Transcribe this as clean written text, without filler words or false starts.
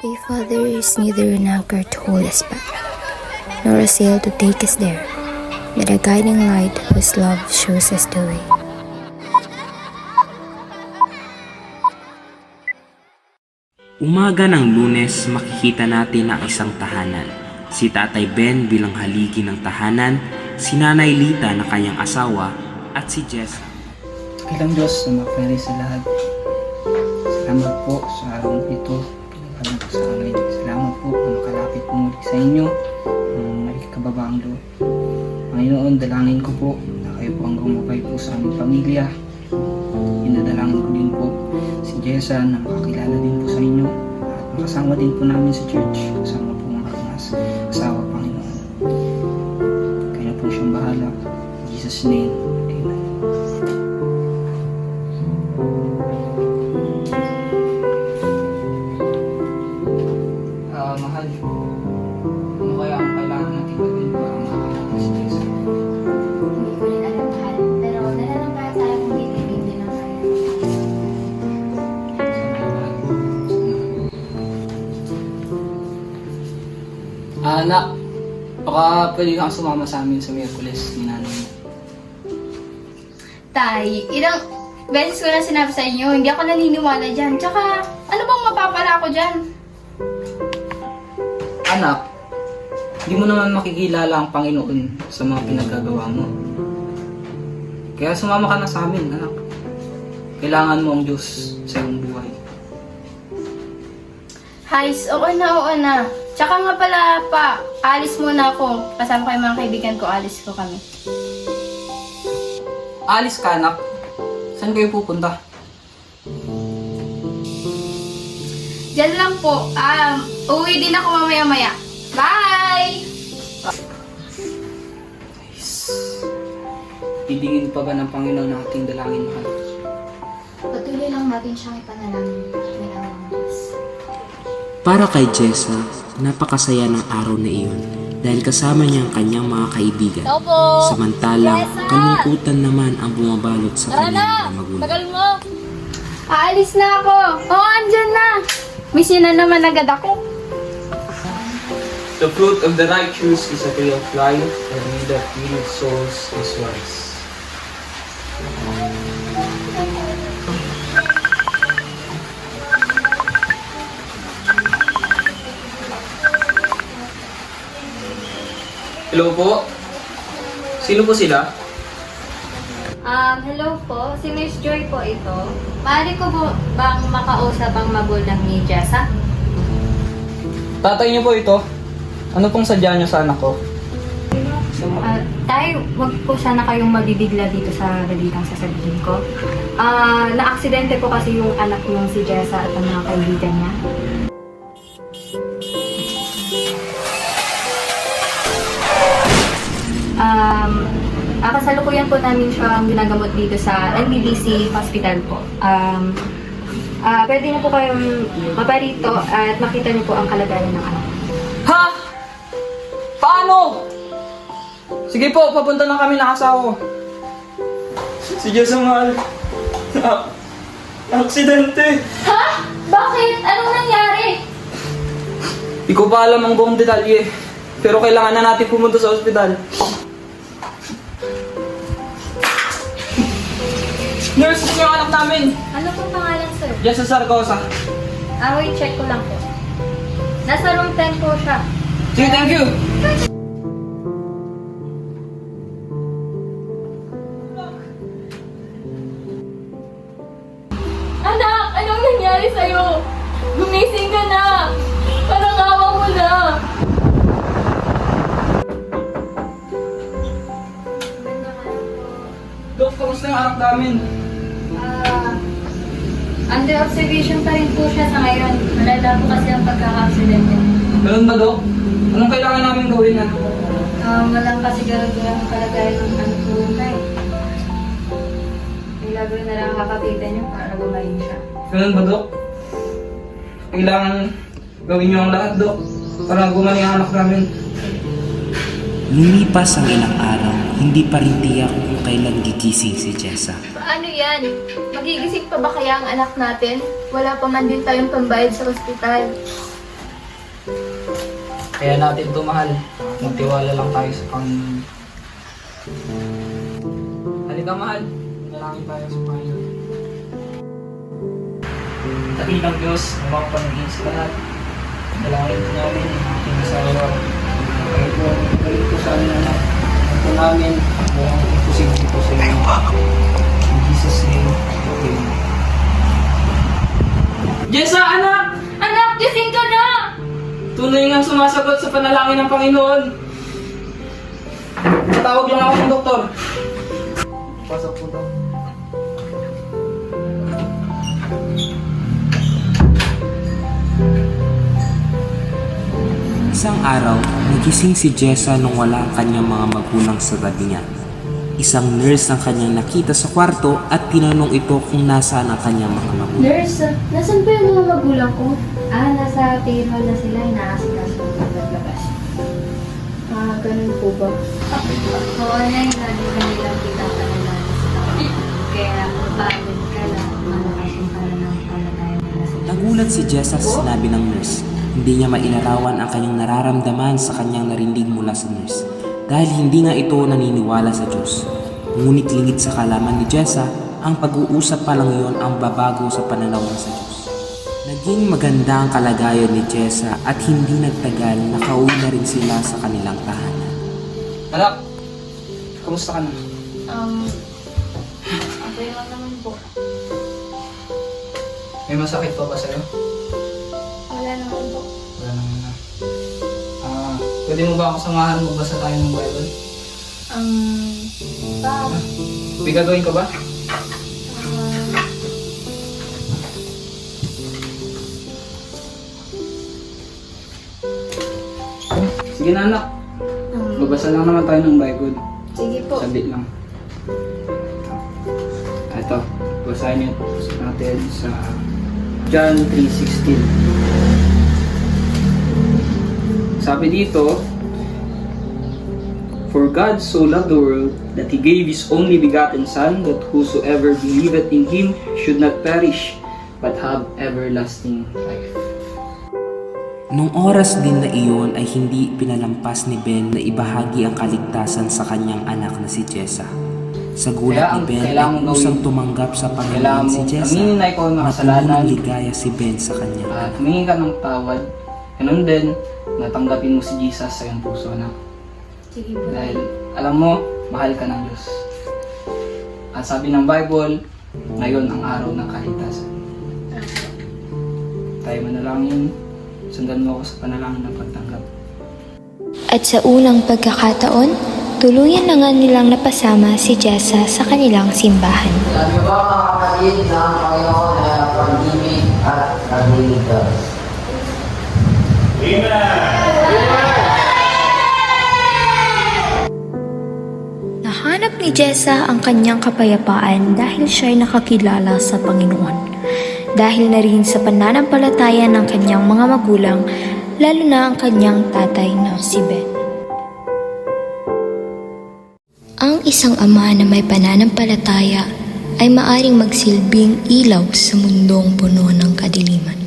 A father is neither an anchor to hold us back, nor a sail to take us there, but a guiding light whose love shows us the way. Umaga ng Lunes, makikita natin ang isang tahanan. Si Tatay Ben bilang haligi ng tahanan, si Nanay Lita na kanyang asawa, at si Jessa. Kilang Diyos na mapere sa lahat. Salamat po sa araw ito. Pinapalang ko sa amin. Salamat po na makalapit po muli sa inyo. May kababaang loob. Panginoon, dalangin ko po na kayo po ang gumabay po sa aming pamilya. Inadalangin ko din po si Jessa na makakilala din po sa inyo at makasama din po namin sa church. Kasama po ang aking asawa, Panginoon. Kaya po siyang bahala. In Jesus' name, Amen. Mahal, ano kaya ang kailangan natin gawin para makakita si Jessa? Hindi ko rin alam, mahal. Pero dala lang kaya tayo kung hindi lang kaya. Anak, baka pwede kang sumama sa amin sa Miyerkules ni nanay mo. Tay, ilang beses ko na sinabi sa inyo, hindi ako naniniwala dyan. Tsaka, ano bang mapapala ko dyan? Anak, hindi mo naman makikilala ang Panginoon sa mga pinagagawa mo. Kaya sumama ka na sa amin, anak. Kailangan mo ang Diyos sa iyong buhay. Hais, oo na. Tsaka nga pala pa, alis muna ako. Kasama ko yung mga kaibigan ko, alis ko kami. Alis ka, anak. Saan kayo pupunta? Diyan lang po. Uwi din ako mamaya-maya. Bye! Pidingin pa ba ng Panginoon na ating dalangin, mahal? Patuloy lang natin siyang ipanalangin. May awang Diyos. Para kay Jessa, napakasaya ng araw na iyon dahil kasama niya ang kanyang mga kaibigan. Samantalang, kalungkutan naman ang bumabalot sa kanyang mga magulang. Aalis na ako. Oo, andyan na. Miss yun na naman agad ako. The fruit of the righteous is a tree of life, and he that willeth souls is wise. Hello po? Sino po sila? Hello po. Si Miss Joy po ito. Maaari ko po bang makausap ang magulang ni Jessa? Tatay niyo po ito. Ano pong sadya niyo sa anak ko? Tay, wag po sana kayong mabibigla dito sa balitang sasabihin ko. Na-aksidente po kasi yung anak niyong si Jessa at ang mga kaibigan niya. Kasalukuyan po namin siyang ginagamot dito sa NBDC Hospital po. Pwede na po kayong maparito at makita niyo po ang kalagayan ng anak. Ha? Paano? Sige po, papunta na kami ng asawa ko. Si Jessa mahal. Aksidente. Ha? Bakit? Anong nangyari? Di ko pa alam ang buong detalye. Pero kailangan na natin pumunta sa ospital. Nurse, ito yung anak namin. Ano pong pangalan, sir? Jessa Sargosa. Wait, check ko lang po. Nasa room 10 po siya. Sige, thank you. Anak, anong nangyari sa'yo? Gumising ka na! Parang awa mo na! Dok, kamusta yung anak namin? Under observation pa rin po siya sa ngayon. Malala po kasi ang pagkaka-aksidente. Ganun ba, Dok? Anong kailangan namin gawin na? Walang kasiguraduhan ang kalagayan ng ano po tayo. Milagro na lang kakapitan niyo para gumaling siya. Ganun ba, Dok? Kailangan gawin niyo ang lahat, Dok, para gumaling ang anak namin. Lumipas ang ilang araw, hindi pa rin tiyak kung kailan gigising si Jessa. Paano yan? Magigising pa ba kaya ang anak natin? Wala pa man din tayong pambayad sa ospital. Kaya natin ito mahal. Magtiwala lang tayo sa Panginoon. Halika mahal. Dalangin tayo sa Panginoon. Dakilang Diyos, mapapanahin sa lahat. Dalangin po namin ang ating asawa. Kayo po ang kayo po sa amin anak. Ito namin, walang imposible po sa inyo. In Jesus' name, amen. Jessa, anak! Anak, gising ka na! Tunay nga sumasagot sa panalangin ng Panginoon. Tatawag lang ako ng doktor. Pasok po daw. Isang araw, nagising si Jessa nung wala ang kanyang mga magulang sa tabi niya. Isang nurse ang kanyang nakita sa kwarto at tinanong ito kung nasaan ang kanyang mga magulang. Nurse, nasan po yung mga magulang ko? Nasa payroll na sila, inaasikaso ng paglabas. Ganun po ba? Oo, Nay, lagi ka nilang kita ka na lang sila. Kaya, pagod ka lang, malakasin ka na ng kalagayan nila sila. Nagulat si Jessa sa sinabi ng nurse. Hindi niya mailarawan ang kanyang nararamdaman sa kanyang narinig mula sa nurse. Dahil hindi nga ito naniniwala sa Diyos. Ngunit lingid sa kalaman ni Jessa, ang pag-uusap pa lang yon ang babago sa pananaw niya sa Diyos. Naging maganda ang kalagayan ni Jessa at hindi nagtagal nakauwi na rin sila sa kanilang tahanan. Anak, kamusta ka na? Okay lang naman po. May masakit pa ba sa'yo? Wala naman po. Wala naman na. Pwede mo ba ako samahan magbasa tayo ng Bible? May gagawin ka ba? Sige na anak. Magbasa lang naman tayo ng Bible. Sige po. Sabi lang. Ito, basahin niyo natin sa John 3:16. Sabi dito, "For God so loved the world that He gave His only begotten Son, that whosoever believeth in Him should not perish, but have everlasting life." Nung oras din na iyon ay hindi pinalampas ni Ben na ibahagi ang kaligtasan sa kanyang anak na si Jessa. Sa gulat ni Ben ay kusang tumanggap sa Panginoon si Jessa aminin na ikaw ang at makasalanan ligaya si Ben sa kanya. at humingi ka ng tawad. Ganun din, natanggapin mo si Jesus sa iyong puso, anak. Sige po. Dahil alam mo, mahal ka ng Diyos. At sabi ng Bible, ngayon ang araw ng kaligtasan. Tayo manalangin, sundan mo ako sa panalangin ng pagtanggap. At sa unang pagkakataon, tuluyan na nga nilang napasama si Jessa sa kanilang simbahan. Sabi ba mga kapatid na ang Panginoon ay pag-ibig at nagliligtas? Nahanap ni Jessa ang kanyang kapayapaan dahil siya'y nakakilala sa Panginoon. Dahil na rin sa pananampalataya ng kanyang mga magulang, lalo na ang kanyang tatay na si Ben. Ang isang ama na may pananampalataya ay maaring magsilbing ilaw sa mundong puno ng kadiliman.